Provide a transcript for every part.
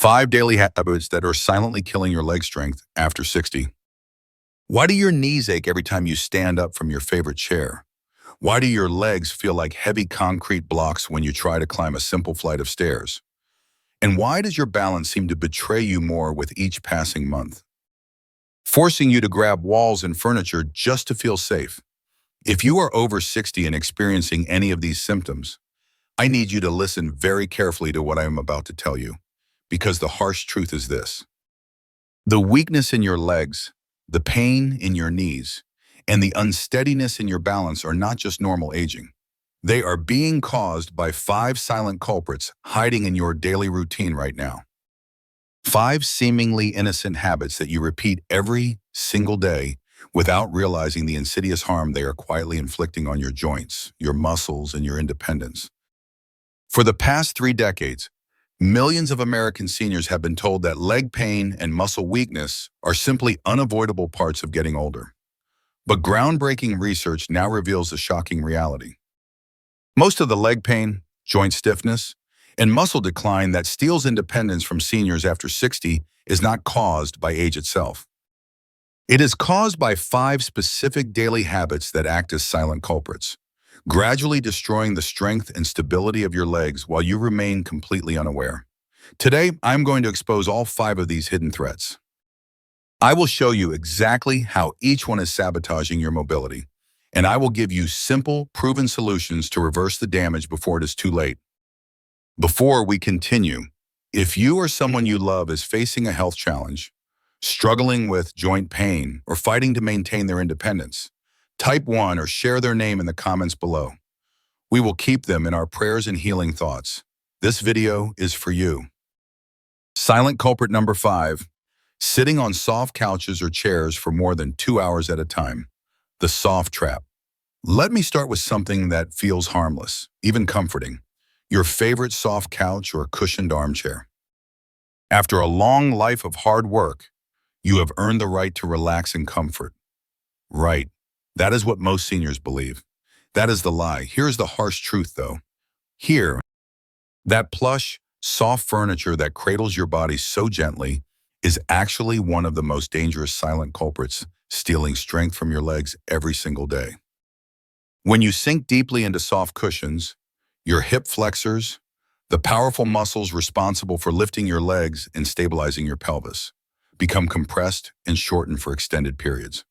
5 daily habits that are silently killing your leg strength after 60. Why do your knees ache every time you stand up from your favorite chair? Why do your legs feel like heavy concrete blocks when you try to climb a simple flight of stairs? And why does your balance seem to betray you more with each passing month, forcing you to grab walls and furniture just to feel safe? If you are over 60 and experiencing any of these symptoms, I need you to listen very carefully to what I am about to tell you, because the harsh truth is this. The weakness in your legs, the pain in your knees, and the unsteadiness in your balance are not just normal aging. They are being caused by 5 silent culprits hiding in your daily routine right now. 5 seemingly innocent habits that you repeat every single day without realizing the insidious harm they are quietly inflicting on your joints, your muscles, and your independence. For the past 3 decades, millions of American seniors have been told that leg pain and muscle weakness are simply unavoidable parts of getting older. But groundbreaking research now reveals a shocking reality. Most of the leg pain, joint stiffness, and muscle decline that steals independence from seniors after 60 is not caused by age itself. It is caused by 5 specific daily habits that act as silent culprits, gradually destroying the strength and stability of your legs while you remain completely unaware. Today, I'm going to expose all 5 of these hidden threats. I will show you exactly how each one is sabotaging your mobility, and I will give you simple, proven solutions to reverse the damage before it is too late. Before we continue, if you or someone you love is facing a health challenge, struggling with joint pain, or fighting to maintain their independence, type 1 or share their name in the comments below. We will keep them in our prayers and healing thoughts. This video is for you. Silent culprit number 5, sitting on soft couches or chairs for more than 2 hours at a time. The soft trap. Let me start with something that feels harmless, even comforting. Your favorite soft couch or cushioned armchair. After a long life of hard work, you have earned the right to relax in comfort. Right. That is what most seniors believe. That is the lie. Here's the harsh truth, though. Here, that plush, soft furniture that cradles your body so gently is actually one of the most dangerous silent culprits, stealing strength from your legs every single day. When you sink deeply into soft cushions, your hip flexors, the powerful muscles responsible for lifting your legs and stabilizing your pelvis, become compressed and shortened for extended periods.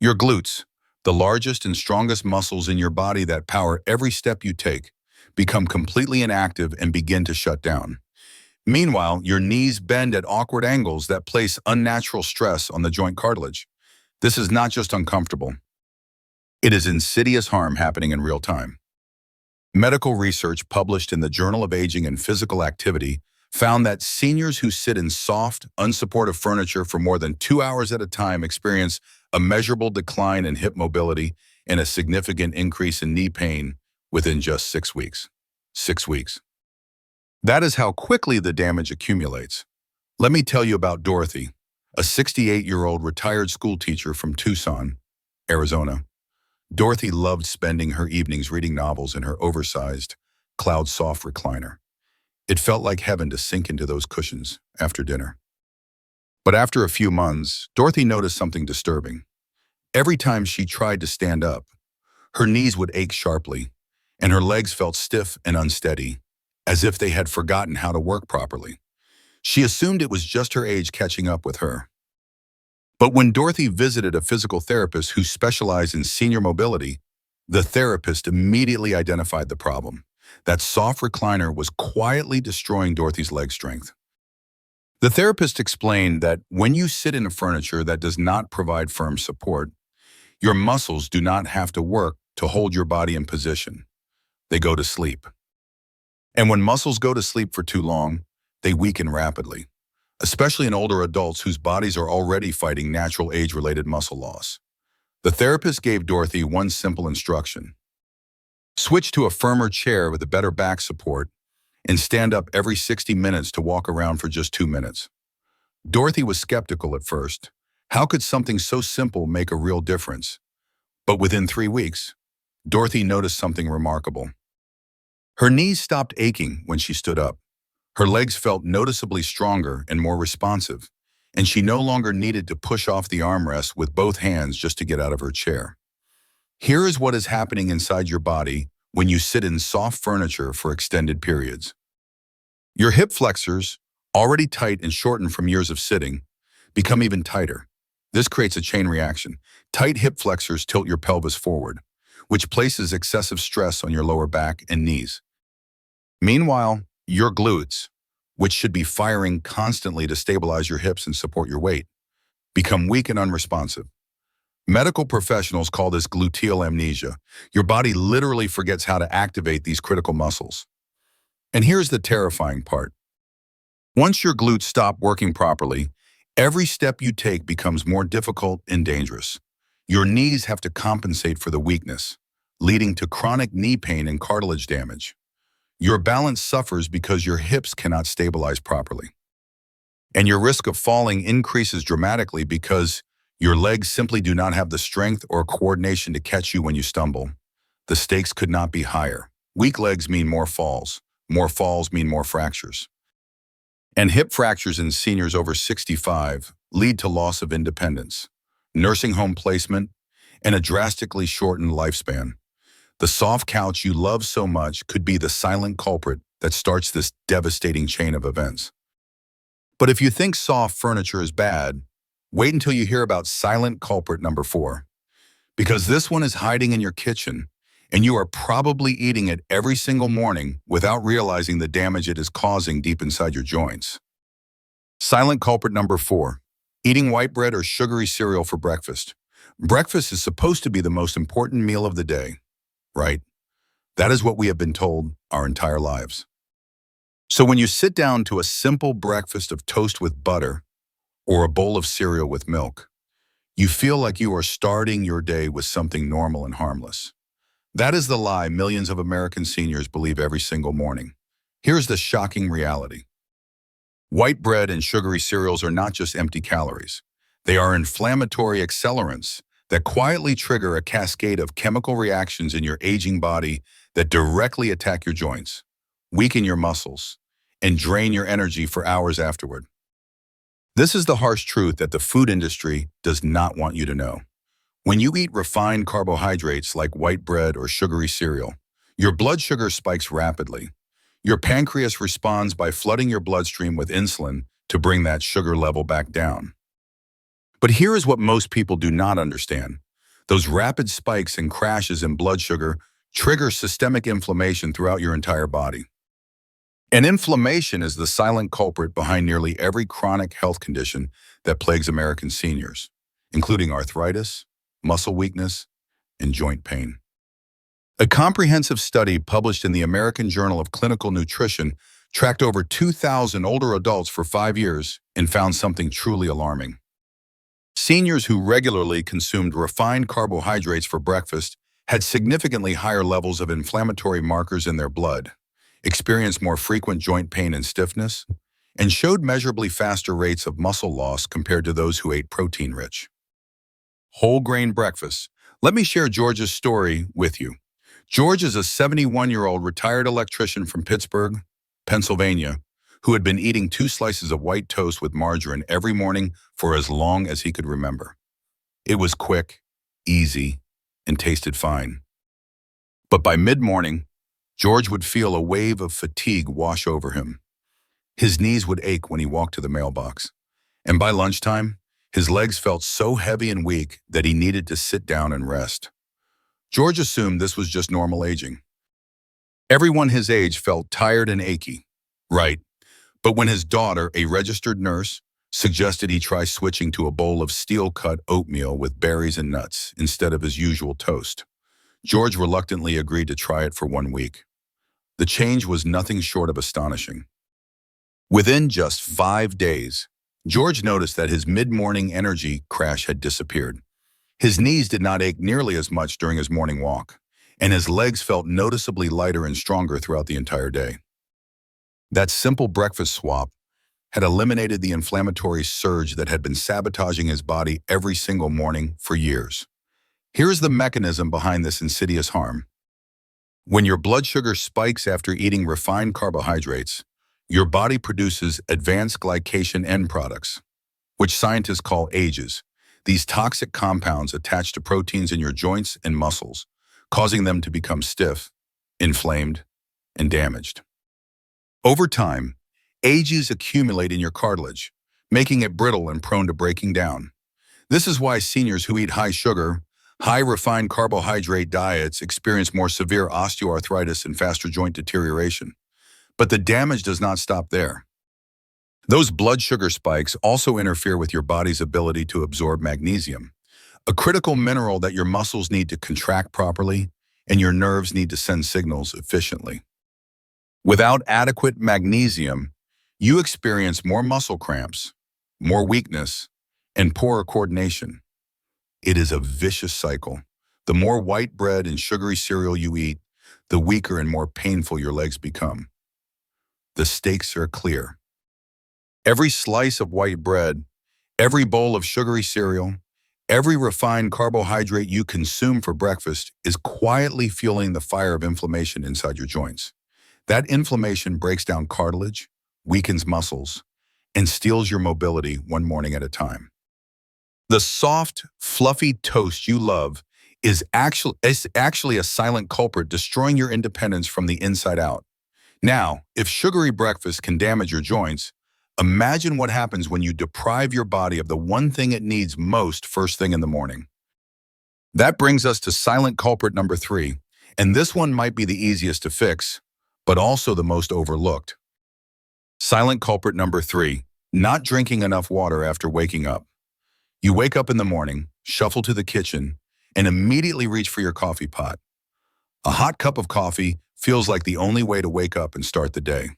Your glutes, the largest and strongest muscles in your body that power every step you take, become completely inactive and begin to shut down. Meanwhile, your knees bend at awkward angles that place unnatural stress on the joint cartilage. This is not just uncomfortable. It is insidious harm happening in real time. Medical research published in the Journal of Aging and Physical Activity found that seniors who sit in soft, unsupportive furniture for more than 2 hours at a time experience a measurable decline in hip mobility and a significant increase in knee pain within just 6 weeks. 6 weeks. That is how quickly the damage accumulates. Let me tell you about Dorothy, a 68-year-old retired school teacher from Tucson, Arizona. Dorothy loved spending her evenings reading novels in her oversized, cloud-soft recliner. It felt like heaven to sink into those cushions after dinner. But after a few months, Dorothy noticed something disturbing. Every time she tried to stand up, her knees would ache sharply, and her legs felt stiff and unsteady, as if they had forgotten how to work properly. She assumed it was just her age catching up with her. But when Dorothy visited a physical therapist who specialized in senior mobility, the therapist immediately identified the problem. That soft recliner was quietly destroying Dorothy's leg strength. The therapist explained that when you sit in a furniture that does not provide firm support, your muscles do not have to work to hold your body in position. They go to sleep. And when muscles go to sleep for too long, they weaken rapidly, especially in older adults whose bodies are already fighting natural age-related muscle loss. The therapist gave Dorothy one simple instruction. Switch to a firmer chair with a better back support and stand up every 60 minutes to walk around for just 2 minutes. Dorothy was skeptical at first. How could something so simple make a real difference? But within 3 weeks, Dorothy noticed something remarkable. Her knees stopped aching when she stood up. Her legs felt noticeably stronger and more responsive, and she no longer needed to push off the armrest with both hands just to get out of her chair. Here is what is happening inside your body when you sit in soft furniture for extended periods. Your hip flexors, already tight and shortened from years of sitting, become even tighter. This creates a chain reaction. Tight hip flexors tilt your pelvis forward, which places excessive stress on your lower back and knees. Meanwhile, your glutes, which should be firing constantly to stabilize your hips and support your weight, become weak and unresponsive. Medical professionals call this gluteal amnesia. Your body literally forgets how to activate these critical muscles. And here's the terrifying part. Once your glutes stop working properly, every step you take becomes more difficult and dangerous. Your knees have to compensate for the weakness, leading to chronic knee pain and cartilage damage. Your balance suffers because your hips cannot stabilize properly. And your risk of falling increases dramatically because your legs simply do not have the strength or coordination to catch you when you stumble. The stakes could not be higher. Weak legs mean more falls. More falls mean more fractures. And hip fractures in seniors over 65 lead to loss of independence, nursing home placement, and a drastically shortened lifespan. The soft couch you love so much could be the silent culprit that starts this devastating chain of events. But if you think soft furniture is bad, wait until you hear about silent culprit number 4. Because this one is hiding in your kitchen, and you are probably eating it every single morning without realizing the damage it is causing deep inside your joints. Silent culprit number 4. Eating white bread or sugary cereal for breakfast. Breakfast is supposed to be the most important meal of the day, right? That is what we have been told our entire lives. So when you sit down to a simple breakfast of toast with butter or a bowl of cereal with milk, you feel like you are starting your day with something normal and harmless. That is the lie millions of American seniors believe every single morning. Here's the shocking reality. White bread and sugary cereals are not just empty calories. They are inflammatory accelerants that quietly trigger a cascade of chemical reactions in your aging body that directly attack your joints, weaken your muscles, and drain your energy for hours afterward. This is the harsh truth that the food industry does not want you to know. When you eat refined carbohydrates like white bread or sugary cereal, your blood sugar spikes rapidly. Your pancreas responds by flooding your bloodstream with insulin to bring that sugar level back down. But here is what most people do not understand. Those rapid spikes and crashes in blood sugar trigger systemic inflammation throughout your entire body. And inflammation is the silent culprit behind nearly every chronic health condition that plagues American seniors, including arthritis, muscle weakness, and joint pain. A comprehensive study published in the American Journal of Clinical Nutrition tracked over 2,000 older adults for 5 years and found something truly alarming. Seniors who regularly consumed refined carbohydrates for breakfast had significantly higher levels of inflammatory markers in their blood, experienced more frequent joint pain and stiffness, and showed measurably faster rates of muscle loss compared to those who ate protein-rich, whole grain breakfasts. Let me share George's story with you. George is a 71-year-old retired electrician from Pittsburgh, Pennsylvania, who had been eating 2 slices of white toast with margarine every morning for as long as he could remember. It was quick, easy, and tasted fine. But by mid-morning, George would feel a wave of fatigue wash over him. His knees would ache when he walked to the mailbox. And by lunchtime, his legs felt so heavy and weak that he needed to sit down and rest. George assumed this was just normal aging. Everyone his age felt tired and achy. Right. But when his daughter, a registered nurse, suggested he try switching to a bowl of steel-cut oatmeal with berries and nuts instead of his usual toast, George reluctantly agreed to try it for 1 week. The change was nothing short of astonishing. Within just 5 days, George noticed that his mid-morning energy crash had disappeared. His knees did not ache nearly as much during his morning walk, and his legs felt noticeably lighter and stronger throughout the entire day. That simple breakfast swap had eliminated the inflammatory surge that had been sabotaging his body every single morning for years. Here is the mechanism behind this insidious harm. When your blood sugar spikes after eating refined carbohydrates, Your body produces advanced glycation end products, which scientists call AGEs. These toxic compounds attach to proteins in your joints and muscles, causing them to become stiff, inflamed, and damaged. Over time, AGEs accumulate in your cartilage, making it brittle and prone to breaking down. This is why seniors who eat high sugar, high refined carbohydrate diets experience more severe osteoarthritis and faster joint deterioration. But the damage does not stop there. Those blood sugar spikes also interfere with your body's ability to absorb magnesium, a critical mineral that your muscles need to contract properly and your nerves need to send signals efficiently. Without adequate magnesium, you experience more muscle cramps, more weakness, and poorer coordination. It is a vicious cycle. The more white bread and sugary cereal you eat, the weaker and more painful your legs become. The stakes are clear. Every slice of white bread, every bowl of sugary cereal, every refined carbohydrate you consume for breakfast is quietly fueling the fire of inflammation inside your joints. That inflammation breaks down cartilage, weakens muscles, and steals your mobility one morning at a time. The soft, fluffy toast you love is actually a silent culprit destroying your independence from the inside out. Now, if sugary breakfast can damage your joints, imagine what happens when you deprive your body of the one thing it needs most first thing in the morning. That brings us to silent culprit number 3, and this one might be the easiest to fix, but also the most overlooked. Silent culprit number 3, not drinking enough water after waking up. You wake up in the morning, shuffle to the kitchen, and immediately reach for your coffee pot. A hot cup of coffee feels like the only way to wake up and start the day.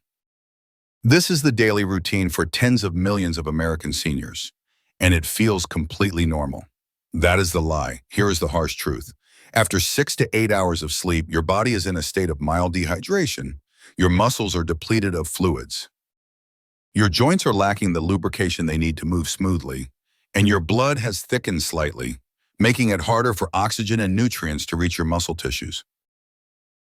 This is the daily routine for tens of millions of American seniors, and it feels completely normal. That is the lie. Here is the harsh truth. After 6 to 8 hours of sleep, your body is in a state of mild dehydration. Your muscles are depleted of fluids. Your joints are lacking the lubrication they need to move smoothly, and your blood has thickened slightly, making it harder for oxygen and nutrients to reach your muscle tissues.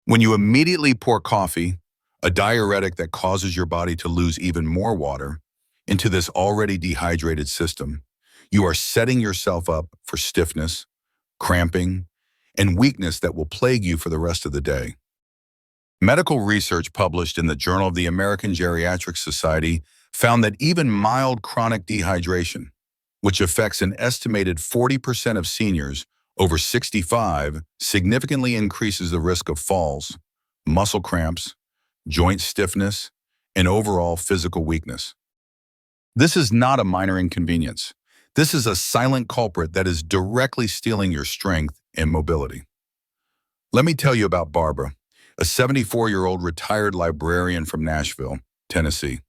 When you immediately pour coffee, a diuretic that causes your body to lose even more water, into this already dehydrated system, you are setting yourself up for stiffness, cramping, and weakness that will plague you for the rest of the day. Medical research published in the Journal of the American Geriatric Society found that even mild chronic dehydration, which affects an estimated 40% of seniors over 65, significantly increases the risk of falls, muscle cramps, joint stiffness, and overall physical weakness. This is not a minor inconvenience. This is a silent culprit that is directly stealing your strength and mobility. Let me tell you about Barbara, a 74-year-old retired librarian from Nashville, Tennessee.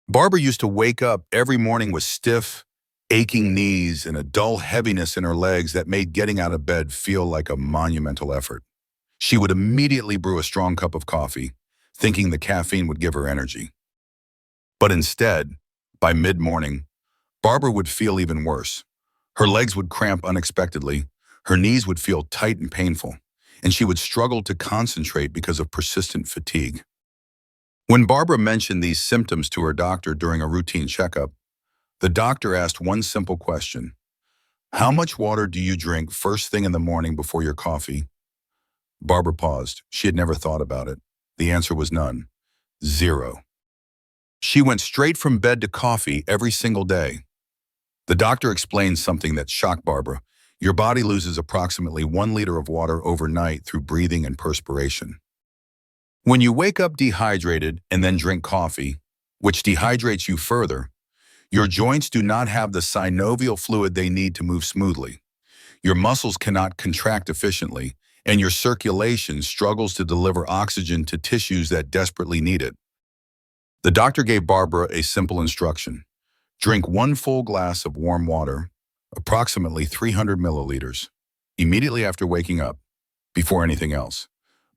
Barbara used to wake up every morning with stiff, aching knees and a dull heaviness in her legs that made getting out of bed feel like a monumental effort. She would immediately brew a strong cup of coffee, thinking the caffeine would give her energy. But instead, by mid-morning, Barbara would feel even worse. Her legs would cramp unexpectedly, her knees would feel tight and painful, and she would struggle to concentrate because of persistent fatigue. When Barbara mentioned these symptoms to her doctor during a routine checkup, the doctor asked one simple question: "How much water do you drink first thing in the morning before your coffee?" Barbara paused. She had never thought about it. The answer was none. 0. She went straight from bed to coffee every single day. The doctor explained something that shocked Barbara. Your body loses approximately 1 liter of water overnight through breathing and perspiration. When you wake up dehydrated and then drink coffee, which dehydrates you further, your joints do not have the synovial fluid they need to move smoothly. Your muscles cannot contract efficiently, and your circulation struggles to deliver oxygen to tissues that desperately need it. The doctor gave Barbara a simple instruction: drink 1 full glass of warm water, approximately 300 milliliters, immediately after waking up, before anything else.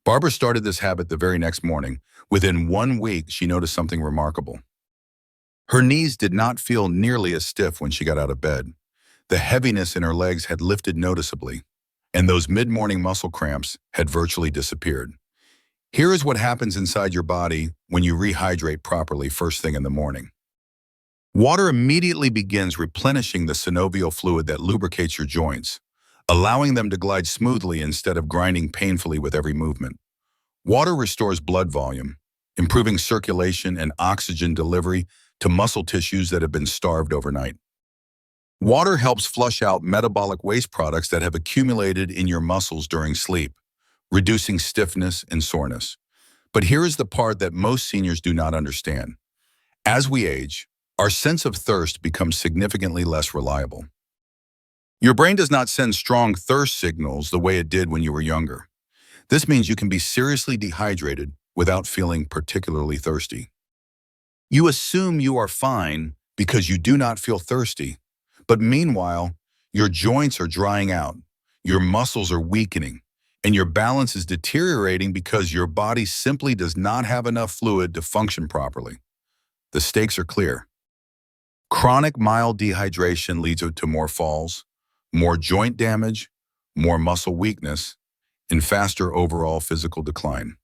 Barbara started this habit the very next morning. Within 1 week, she noticed something remarkable. Her knees did not feel nearly as stiff when she got out of bed. The heaviness in her legs had lifted noticeably, and those mid-morning muscle cramps had virtually disappeared. Here is what happens inside your body when you rehydrate properly first thing in the morning. Water immediately begins replenishing the synovial fluid that lubricates your joints, allowing them to glide smoothly instead of grinding painfully with every movement. Water restores blood volume, improving circulation and oxygen delivery to muscle tissues that have been starved overnight. Water helps flush out metabolic waste products that have accumulated in your muscles during sleep, reducing stiffness and soreness. But here is the part that most seniors do not understand. As we age, our sense of thirst becomes significantly less reliable. Your brain does not send strong thirst signals the way it did when you were younger. This means you can be seriously dehydrated without feeling particularly thirsty. You assume you are fine because you do not feel thirsty, but meanwhile, your joints are drying out, your muscles are weakening, and your balance is deteriorating because your body simply does not have enough fluid to function properly. The stakes are clear. Chronic mild dehydration leads to more falls, more joint damage, more muscle weakness, and faster overall physical decline.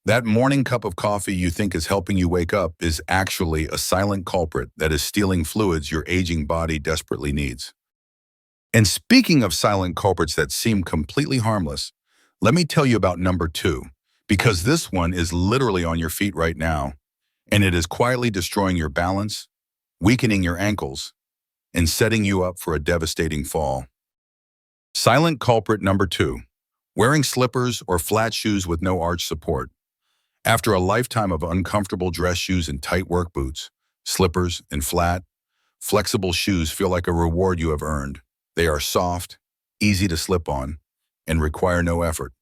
That morning cup of coffee you think is helping you wake up is actually a silent culprit that is stealing fluids your aging body desperately needs. And speaking of silent culprits that seem completely harmless, let me tell you about number 2, because this one is literally on your feet right now, and it is quietly destroying your balance, weakening your ankles, and setting you up for a devastating fall. Silent culprit number 2, wearing slippers or flat shoes with no arch support. After a lifetime of uncomfortable dress shoes and tight work boots, slippers and flat, flexible shoes feel like a reward you have earned. They are soft, easy to slip on, and require no effort.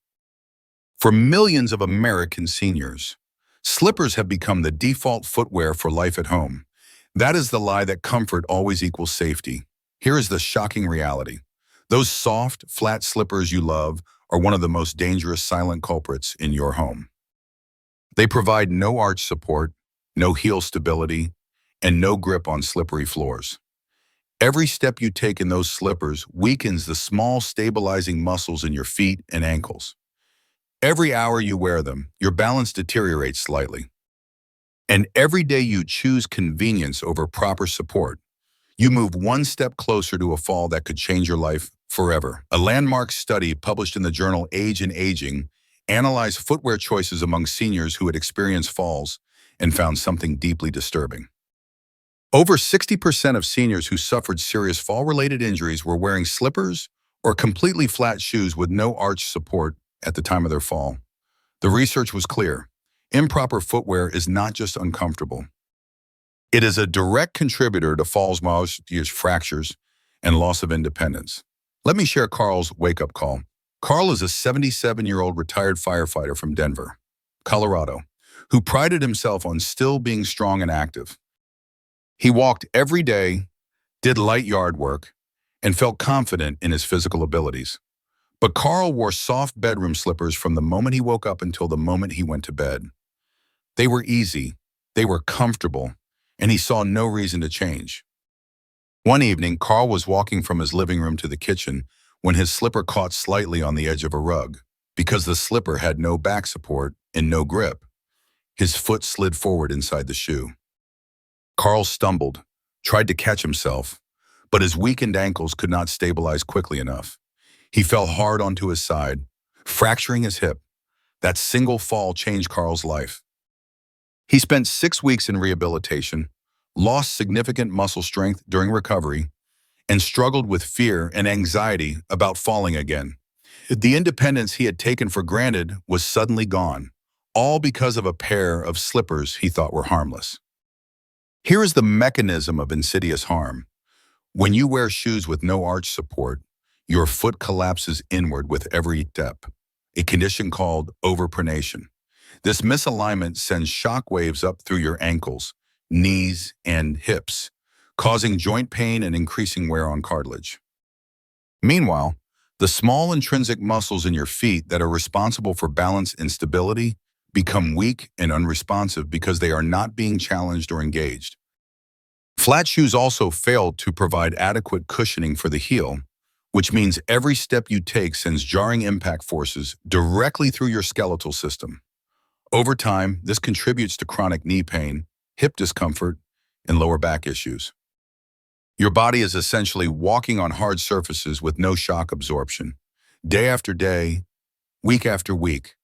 For millions of American seniors, slippers have become the default footwear for life at home. That is the lie that comfort always equals safety. Here is the shocking reality. Those soft, flat slippers you love are one of the most dangerous silent culprits in your home. They provide no arch support, no heel stability, and no grip on slippery floors. Every step you take in those slippers weakens the small stabilizing muscles in your feet and ankles. Every hour you wear them, your balance deteriorates slightly. And every day you choose convenience over proper support, you move one step closer to a fall that could change your life forever. A landmark study published in the journal Age and Aging analyzed footwear choices among seniors who had experienced falls and found something deeply disturbing. Over 60% of seniors who suffered serious fall-related injuries were wearing slippers or completely flat shoes with no arch support at the time of their fall. The research was clear. Improper footwear is not just uncomfortable. It is a direct contributor to falls, fractures, and loss of independence. Let me share Carl's wake-up call. Carl is a 77-year-old retired firefighter from Denver, Colorado, who prided himself on still being strong and active. He walked every day, did light yard work, and felt confident in his physical abilities. But Carl wore soft bedroom slippers from the moment he woke up until the moment he went to bed. They were easy, they were comfortable, and he saw no reason to change. One evening, Carl was walking from his living room to the kitchen when his slipper caught slightly on the edge of a rug. Because the slipper had no back support and no grip, his foot slid forward inside the shoe. Carl stumbled, tried to catch himself, but his weakened ankles could not stabilize quickly enough. He fell hard onto his side, fracturing his hip. That single fall changed Carl's life. He spent 6 weeks in rehabilitation, lost significant muscle strength during recovery, and struggled with fear and anxiety about falling again. The independence he had taken for granted was suddenly gone, all because of a pair of slippers he thought were harmless. Here is the mechanism of insidious harm. When you wear shoes with no arch support, your foot collapses inward with every step, a condition called overpronation. This misalignment sends shock waves up through your ankles, knees, and hips, causing joint pain and increasing wear on cartilage. Meanwhile, the small intrinsic muscles in your feet that are responsible for balance and stability become weak and unresponsive because they are not being challenged or engaged. Flat shoes also fail to provide adequate cushioning for the heel, which means every step you take sends jarring impact forces directly through your skeletal system. Over time, this contributes to chronic knee pain, hip discomfort, and lower back issues. Your body is essentially walking on hard surfaces with no shock absorption, day after day, week after week.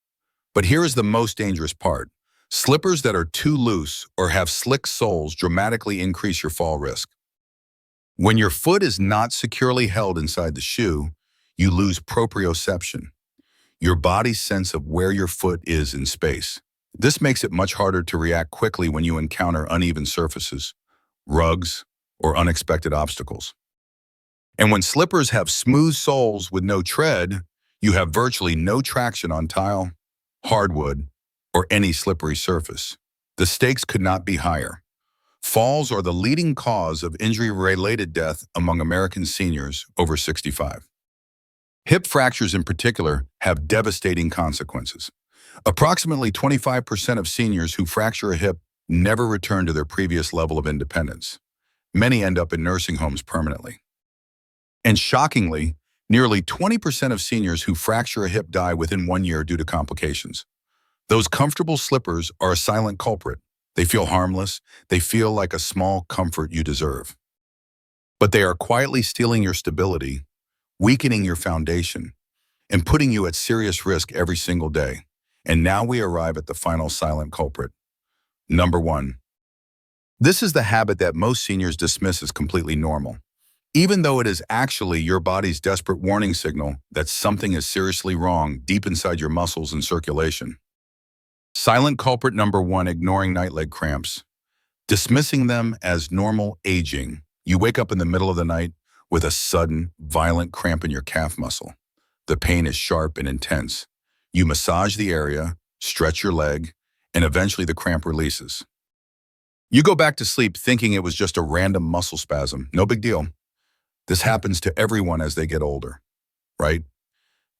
But here is the most dangerous part. Slippers that are too loose or have slick soles dramatically increase your fall risk. When your foot is not securely held inside the shoe, you lose proprioception, your body's sense of where your foot is in space. This makes it much harder to react quickly when you encounter uneven surfaces, rugs, or unexpected obstacles. And when slippers have smooth soles with no tread, you have virtually no traction on tile, hardwood, or any slippery surface. The stakes could not be higher. Falls are the leading cause of injury-related death among American seniors over 65. Hip fractures in particular have devastating consequences. Approximately 25% of seniors who fracture a hip never return to their previous level of independence. Many end up in nursing homes permanently. And shockingly, nearly 20% of seniors who fracture a hip die within 1 year due to complications. Those comfortable slippers are a silent culprit. They feel harmless. They feel like a small comfort you deserve. But they are quietly stealing your stability, weakening your foundation, and putting you at serious risk every single day. And now we arrive at the final silent culprit. Number 1. This is the habit that most seniors dismiss as completely normal, even though it is actually your body's desperate warning signal that something is seriously wrong deep inside your muscles and circulation. Silent culprit number 1, ignoring night leg cramps. Dismissing them as normal aging. You wake up in the middle of the night with a sudden, violent cramp in your calf muscle. The pain is sharp and intense. You massage the area, stretch your leg, and eventually the cramp releases. You go back to sleep thinking it was just a random muscle spasm. No big deal. This happens to everyone as they get older, right?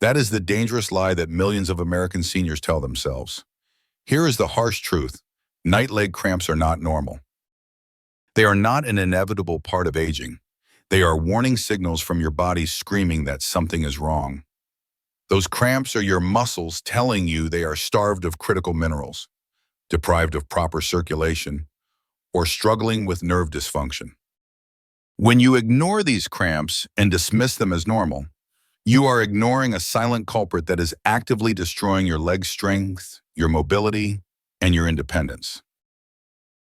That is the dangerous lie that millions of American seniors tell themselves. Here is the harsh truth. Night leg cramps are not normal. They are not an inevitable part of aging. They are warning signals from your body screaming that something is wrong. Those cramps are your muscles telling you they are starved of critical minerals, deprived of proper circulation, or struggling with nerve dysfunction. When you ignore these cramps and dismiss them as normal, you are ignoring a silent culprit that is actively destroying your leg strength, your mobility, and your independence.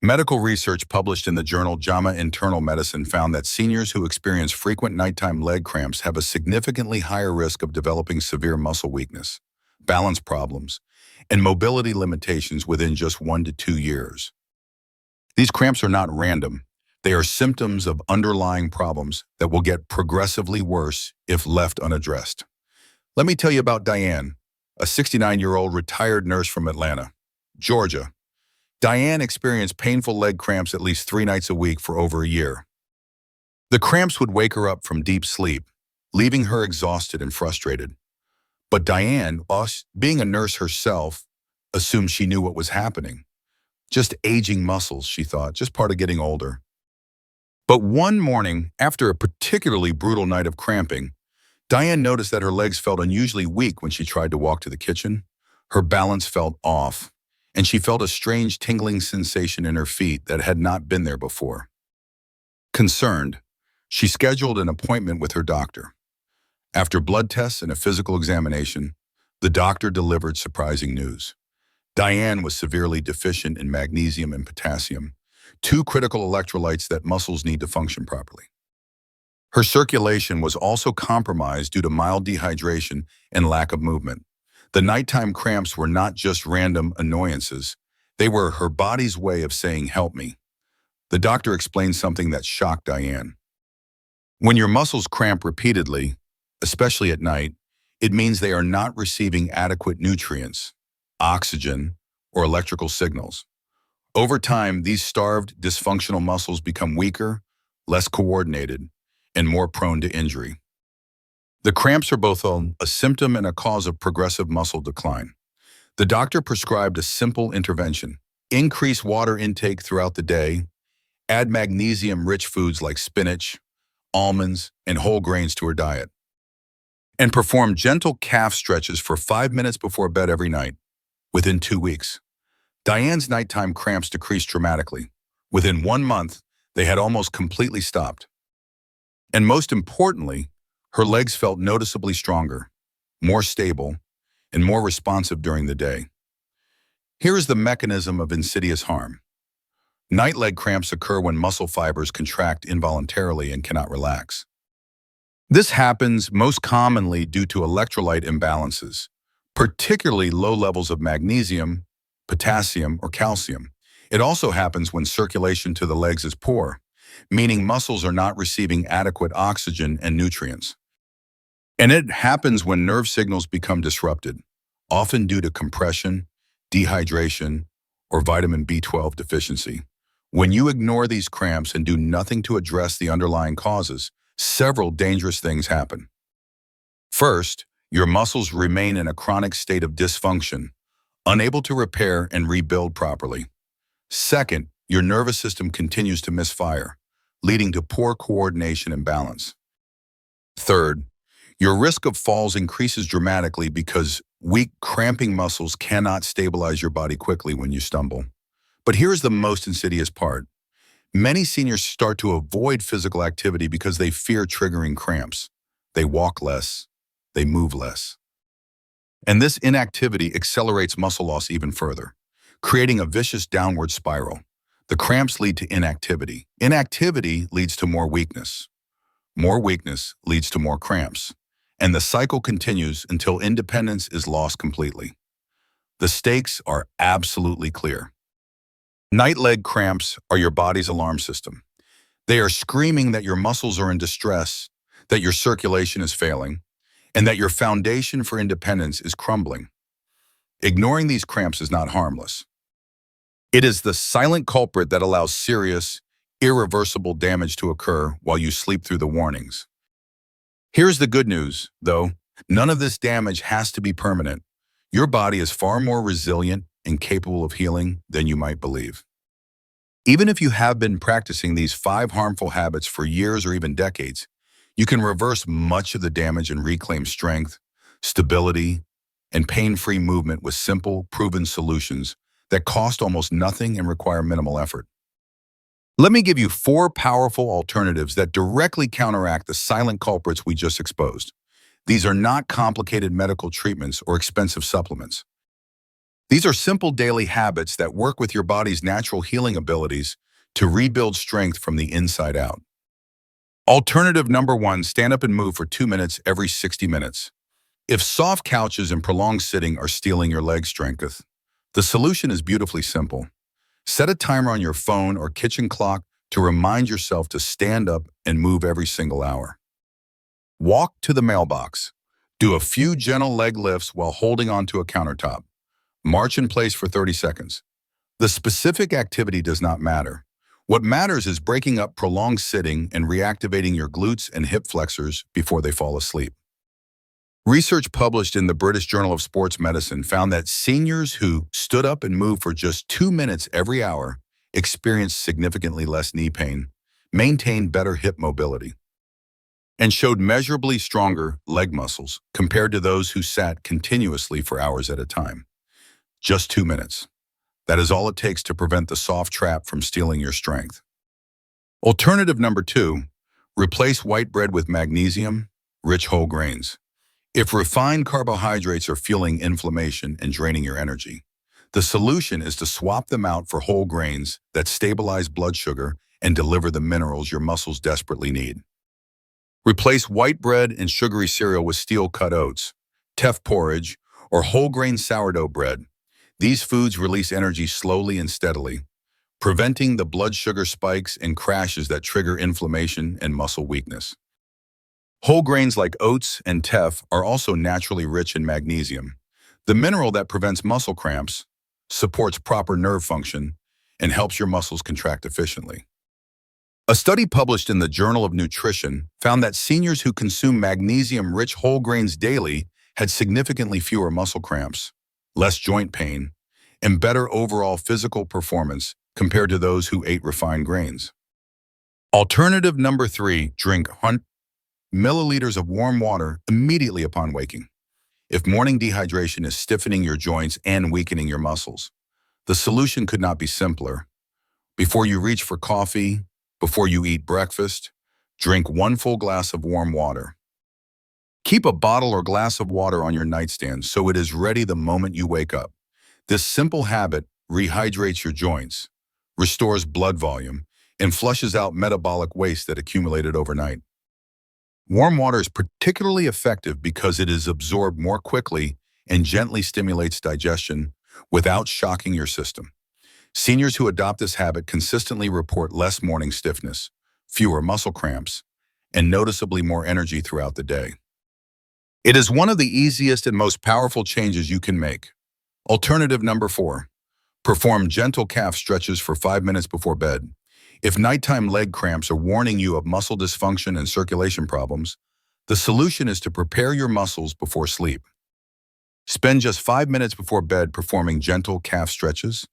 Medical research published in the journal JAMA Internal Medicine found that seniors who experience frequent nighttime leg cramps have a significantly higher risk of developing severe muscle weakness, balance problems, and mobility limitations within just 1 to 2 years. These cramps are not random. They are symptoms of underlying problems that will get progressively worse if left unaddressed. Let me tell you about Diane, a 69-year-old retired nurse from Atlanta, Georgia. Diane experienced painful leg cramps at least 3 nights a week for over a year. The cramps would wake her up from deep sleep, leaving her exhausted and frustrated. But Diane, being a nurse herself, assumed she knew what was happening. Just aging muscles, she thought, just part of getting older. But one morning, after a particularly brutal night of cramping, Diane noticed that her legs felt unusually weak when she tried to walk to the kitchen. Her balance felt off, and she felt a strange tingling sensation in her feet that had not been there before. Concerned, she scheduled an appointment with her doctor. After blood tests and a physical examination, the doctor delivered surprising news. Diane was severely deficient in magnesium and potassium, 2 critical electrolytes that muscles need to function properly. Her circulation was also compromised due to mild dehydration and lack of movement. The nighttime cramps were not just random annoyances. They were her body's way of saying, "Help me." The doctor explained something that shocked Diane. When your muscles cramp repeatedly, especially at night, it means they are not receiving adequate nutrients, oxygen, or electrical signals. Over time, these starved, dysfunctional muscles become weaker, less coordinated, and more prone to injury. The cramps are both a symptom and a cause of progressive muscle decline. The doctor prescribed a simple intervention: increase water intake throughout the day, add magnesium-rich foods like spinach, almonds, and whole grains to her diet, and perform gentle calf stretches for 5 minutes before bed every night. Within 2 weeks, Diane's nighttime cramps decreased dramatically. Within 1 month, they had almost completely stopped. And most importantly, her legs felt noticeably stronger, more stable, and more responsive during the day. Here is the mechanism of insidious harm. Night leg cramps occur when muscle fibers contract involuntarily and cannot relax. This happens most commonly due to electrolyte imbalances, particularly low levels of magnesium, potassium, or calcium. It also happens when circulation to the legs is poor, meaning muscles are not receiving adequate oxygen and nutrients. And it happens when nerve signals become disrupted, often due to compression, dehydration, or vitamin B12 deficiency. When you ignore these cramps and do nothing to address the underlying causes, several dangerous things happen. First, your muscles remain in a chronic state of dysfunction, unable to repair and rebuild properly. Second, your nervous system continues to misfire, leading to poor coordination and balance. Third, your risk of falls increases dramatically because weak, cramping muscles cannot stabilize your body quickly when you stumble. But here's the most insidious part. Many seniors start to avoid physical activity because they fear triggering cramps. They walk less, they move less. And this inactivity accelerates muscle loss even further, creating a vicious downward spiral. The cramps lead to inactivity. Inactivity leads to more weakness. More weakness leads to more cramps. And the cycle continues until independence is lost completely. The stakes are absolutely clear. Night leg cramps are your body's alarm system. They are screaming that your muscles are in distress, that your circulation is failing, and that your foundation for independence is crumbling. Ignoring these cramps is not harmless. It is the silent culprit that allows serious, irreversible damage to occur while you sleep through the warnings. Here's the good news, though. None of this damage has to be permanent. Your body is far more resilient and capable of healing than you might believe. Even if you have been practicing these 5 harmful habits for years or even decades, you can reverse much of the damage and reclaim strength, stability, and pain-free movement with simple, proven solutions that cost almost nothing and require minimal effort. Let me give you 4 powerful alternatives that directly counteract the silent culprits we just exposed. These are not complicated medical treatments or expensive supplements. These are simple daily habits that work with your body's natural healing abilities to rebuild strength from the inside out. Alternative number 1, stand up and move for 2 minutes every 60 minutes. If soft couches and prolonged sitting are stealing your leg strength, the solution is beautifully simple. Set a timer on your phone or kitchen clock to remind yourself to stand up and move every single hour. Walk to the mailbox. Do a few gentle leg lifts while holding onto a countertop. March in place for 30 seconds. The specific activity does not matter. What matters is breaking up prolonged sitting and reactivating your glutes and hip flexors before they fall asleep. Research published in the British Journal of Sports Medicine found that seniors who stood up and moved for just 2 minutes every hour experienced significantly less knee pain, maintained better hip mobility, and showed measurably stronger leg muscles compared to those who sat continuously for hours at a time. Just 2 minutes. That is all it takes to prevent the soft trap from stealing your strength. Alternative number 2, replace white bread with magnesium-rich whole grains. If refined carbohydrates are fueling inflammation and draining your energy, the solution is to swap them out for whole grains that stabilize blood sugar and deliver the minerals your muscles desperately need. Replace white bread and sugary cereal with steel-cut oats, teff porridge, or whole grain sourdough bread. These foods release energy slowly and steadily, preventing the blood sugar spikes and crashes that trigger inflammation and muscle weakness. Whole grains like oats and teff are also naturally rich in magnesium, the mineral that prevents muscle cramps, supports proper nerve function, and helps your muscles contract efficiently. A study published in the Journal of Nutrition found that seniors who consume magnesium-rich whole grains daily had significantly fewer muscle cramps, less joint pain, and better overall physical performance compared to those who ate refined grains. Alternative number 3, drink 100 milliliters of warm water immediately upon waking. If morning dehydration is stiffening your joints and weakening your muscles, The solution could not be simpler. Before you reach for coffee, before you eat breakfast, drink one full glass of warm water. Keep a bottle or glass of water on your nightstand so it is ready the moment you wake up. This simple habit rehydrates your joints, restores blood volume, and flushes out metabolic waste that accumulated overnight. Warm water is particularly effective because it is absorbed more quickly and gently stimulates digestion without shocking your system. Seniors who adopt this habit consistently report less morning stiffness, fewer muscle cramps, and noticeably more energy throughout the day. It is one of the easiest and most powerful changes you can make. Alternative number 4. Perform gentle calf stretches for 5 minutes before bed. If nighttime leg cramps are warning you of muscle dysfunction and circulation problems, the solution is to prepare your muscles before sleep. Spend just 5 minutes before bed performing gentle calf stretches,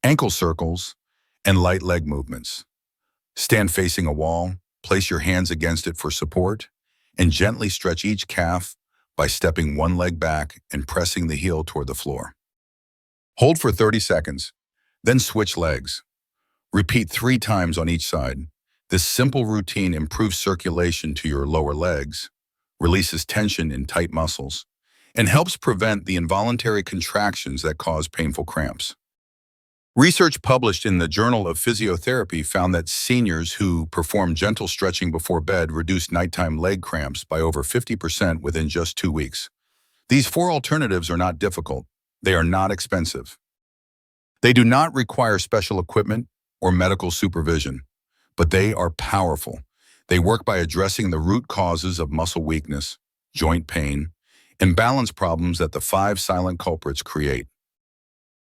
ankle circles, and light leg movements. Stand facing a wall, place your hands against it for support, and gently stretch each calf by stepping one leg back and pressing the heel toward the floor. Hold for 30 seconds, then switch legs. Repeat 3 times on each side. This simple routine improves circulation to your lower legs, releases tension in tight muscles, and helps prevent the involuntary contractions that cause painful cramps. Research published in the Journal of Physiotherapy found that seniors who perform gentle stretching before bed reduced nighttime leg cramps by over 50% within just 2 weeks. These 4 alternatives are not difficult. They are not expensive. They do not require special equipment or medical supervision, but they are powerful. They work by addressing the root causes of muscle weakness, joint pain, and balance problems that the 5 silent culprits create.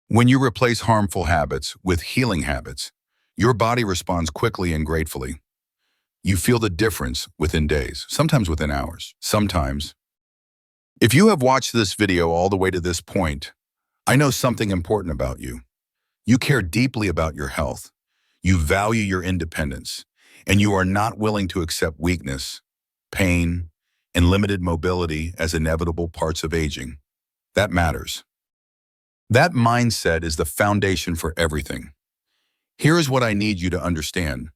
When you replace harmful habits with healing habits, your body responds quickly and gratefully. You feel the difference within days, sometimes within hours, sometimes. If you have watched this video all the way to this point, I know something important about you. You care deeply about your health. You value your independence, and you are not willing to accept weakness, pain, and limited mobility as inevitable parts of aging. That matters. That mindset is the foundation for everything. Here is what I need you to understand.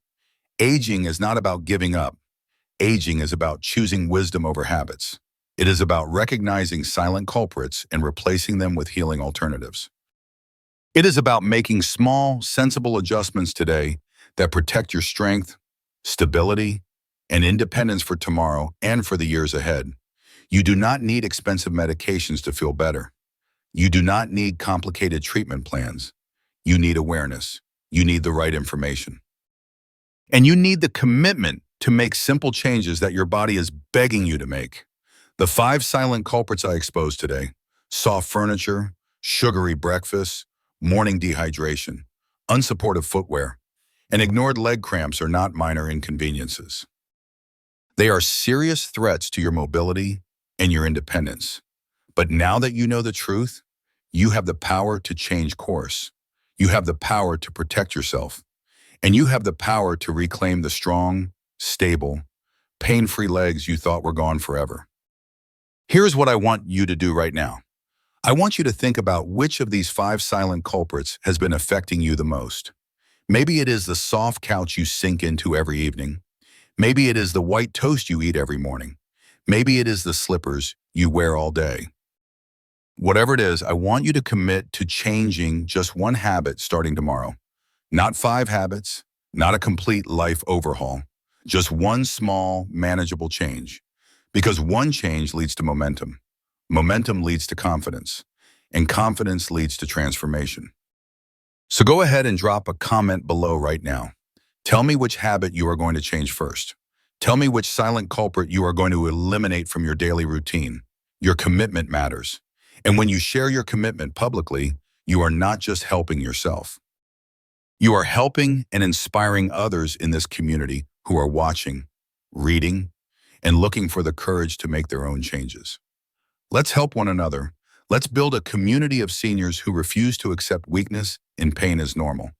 Aging is not about giving up. Aging is about choosing wisdom over habits. It is about recognizing silent culprits and replacing them with healing alternatives. It is about making small, sensible adjustments today that protect your strength, stability, and independence for tomorrow and for the years ahead. You do not need expensive medications to feel better. You do not need complicated treatment plans. You need awareness. You need the right information. And you need the commitment to make simple changes that your body is begging you to make. The 5 silent culprits I exposed today: soft furniture, sugary breakfast, morning dehydration, unsupportive footwear, and ignored leg cramps are not minor inconveniences. They are serious threats to your mobility and your independence. But now that you know the truth, you have the power to change course. You have the power to protect yourself. And you have the power to reclaim the strong, stable, pain-free legs you thought were gone forever. Here's what I want you to do right now. I want you to think about which of these 5 silent culprits has been affecting you the most. Maybe it is the soft couch you sink into every evening. Maybe it is the white toast you eat every morning. Maybe it is the slippers you wear all day. Whatever it is, I want you to commit to changing just one habit starting tomorrow. Not 5 habits, not a complete life overhaul, just one small, manageable change. Because one change leads to momentum. Momentum leads to confidence, and confidence leads to transformation. So go ahead and drop a comment below right now. Tell me which habit you are going to change first. Tell me which silent culprit you are going to eliminate from your daily routine. Your commitment matters. And when you share your commitment publicly, you are not just helping yourself. You are helping and inspiring others in this community who are watching, reading, and looking for the courage to make their own changes. Let's help one another. Let's build a community of seniors who refuse to accept weakness and pain as normal.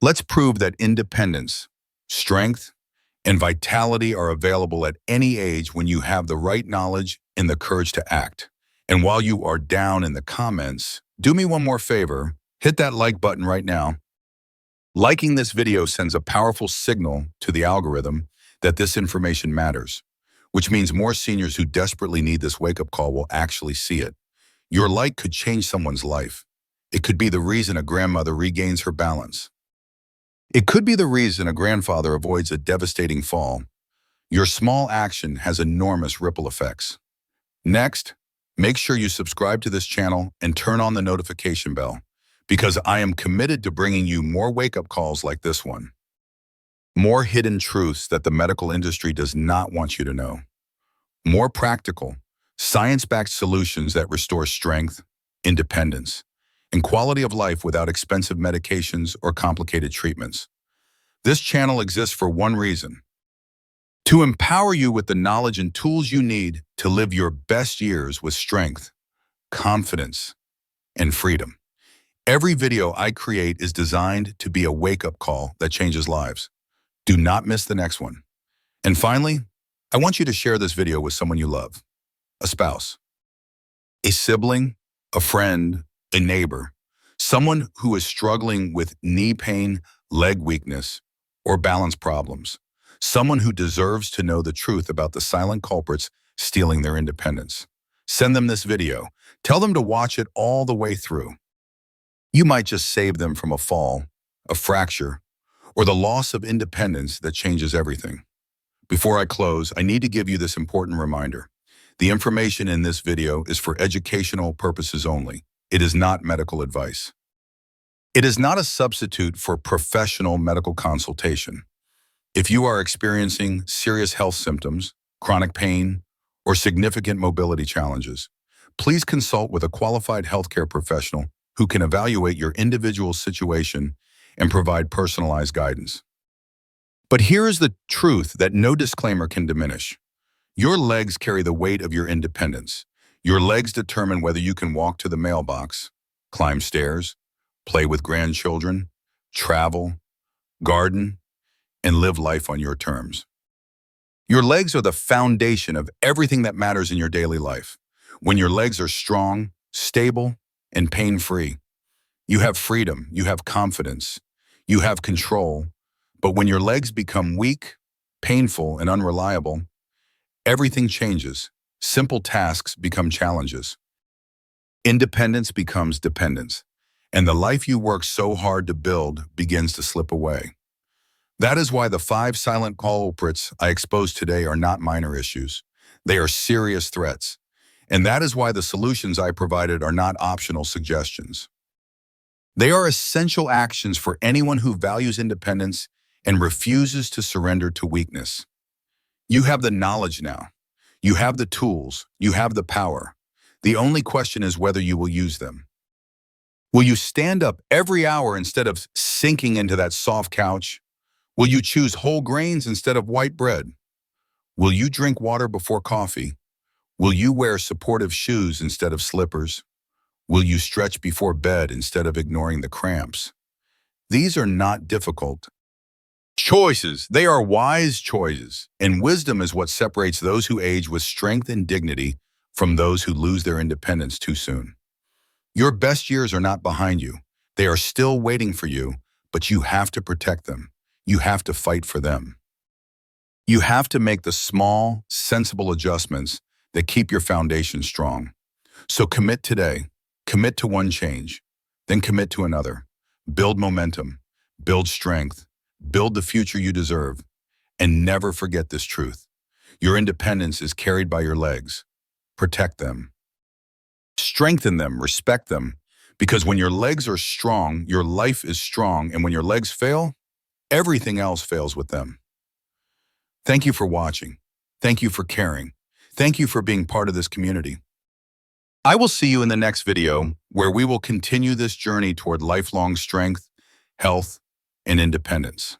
Let's prove that independence, strength, and vitality are available at any age when you have the right knowledge and the courage to act. And while you are down in the comments, do me one more favor. Hit that like button right now. Liking this video sends a powerful signal to the algorithm that this information matters, which means more seniors who desperately need this wake-up call will actually see it. Your like could change someone's life. It could be the reason a grandmother regains her balance. It could be the reason a grandfather avoids a devastating fall. Your small action has enormous ripple effects. Next, make sure you subscribe to this channel and turn on the notification bell, because I am committed to bringing you more wake-up calls like this one. More hidden truths that the medical industry does not want you to know. More practical, science-backed solutions that restore strength, independence, and quality of life without expensive medications or complicated treatments. This channel exists for one reason: to empower you with the knowledge and tools you need to live your best years with strength, confidence, and freedom. Every video I create is designed to be a wake-up call that changes lives. Do not miss the next one. And finally, I want you to share this video with someone you love: a spouse, a sibling, a friend, a neighbor, someone who is struggling with knee pain, leg weakness, or balance problems, someone who deserves to know the truth about the silent culprits stealing their independence. Send them this video. Tell them to watch it all the way through. You might just save them from a fall, a fracture, or the loss of independence that changes everything. Before I close, I need to give you this important reminder. The information in this video is for educational purposes only. It is not medical advice. It is not a substitute for professional medical consultation. If you are experiencing serious health symptoms, chronic pain, or significant mobility challenges, please consult with a qualified healthcare professional who can evaluate your individual situation and provide personalized guidance. But here is the truth that no disclaimer can diminish. Your legs carry the weight of your independence. Your legs determine whether you can walk to the mailbox, climb stairs, play with grandchildren, travel, garden, and live life on your terms. Your legs are the foundation of everything that matters in your daily life. When your legs are strong, stable, and pain-free, you have freedom, you have confidence, you have control. But when your legs become weak, painful, and unreliable, everything changes. Simple tasks become challenges. Independence becomes dependence, and the life you work so hard to build begins to slip away. That is why the 5 silent culprits I exposed today are not minor issues. They are serious threats. And that is why the solutions I provided are not optional suggestions. They are essential actions for anyone who values independence and refuses to surrender to weakness. You have the knowledge now. You have the tools. You have the power. The only question is whether you will use them. Will you stand up every hour instead of sinking into that soft couch? Will you choose whole grains instead of white bread? Will you drink water before coffee? Will you wear supportive shoes instead of slippers? Will you stretch before bed instead of ignoring the cramps? These are not difficult choices. They are wise choices, and wisdom is what separates those who age with strength and dignity from those who lose their independence too soon. Your best years are not behind you. They are still waiting for you, but you have to protect them. You have to fight for them. You have to make the small, sensible adjustments that keep your foundation strong. So commit today. Commit to one change, then commit to another. Build momentum, build strength, build the future you deserve, and never forget this truth. Your independence is carried by your legs. Protect them. Strengthen them, respect them, because when your legs are strong, your life is strong, and when your legs fail, everything else fails with them. Thank you for watching. Thank you for caring. Thank you for being part of this community. I will see you in the next video, where we will continue this journey toward lifelong strength, health, and independence.